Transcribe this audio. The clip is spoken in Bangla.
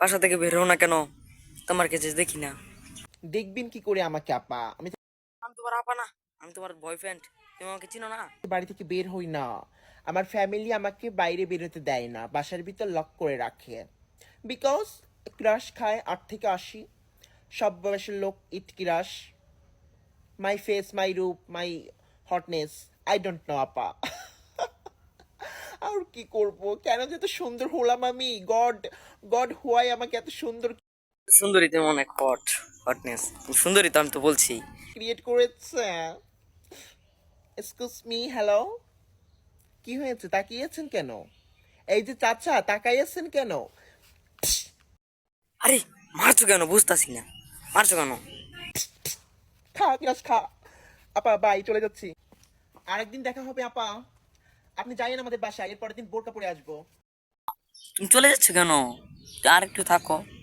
বাসা থেকে বের হও না কেন? তোমার কাছে দেখি না। দেখবেন কি করে আমাকে আপা? আমি তো আমি তোমার আপা না, আমি তোমার বয়ফ্রেন্ড। তুমি আমাকে চিনো না? বাড়ি থেকে বের হই না। আমার ফ্যামিলি আমাকে বাইরে বের হতে দেয় না, বাসার ভিতর লক করে রাখে। বিকজ ক্রাশ খায় 8 থেকে 80, সব বয়সের লোক ইট ক্রাশ। মাই ফেস, মাই রূপ, মাই হটনেস, আই ডোন্ট নো আপা। আর কি করব, কেন যে এত সুন্দর হলাম আমি? গড, গড হুয়াই আমাকে এত সুন্দর সুন্দরী, তুমি অনেক হটনেস। সুন্দরী তো, আমি তো বলছি। ক্রিয়েট করেছে। এক্সকিউজ মি, হ্যালো, কি হয়েছে? তাকিয়েছেন কেন? এই যে চাচা, তাকাইয়াছেন কেন? আরে, মারছো কেন বুঝতাছি না। মারছো কেন? খা ক্রাশ খা। আপা বাই, চলে যাচ্ছি। আরেকদিন দেখা হবে আপা। আপনি যাইয়েন আমাদের বাসায়, এর পরের দিন বোরকা পরে আসবো। তুমি চলে যাচ্ছ কেন? আর একটু থাকো।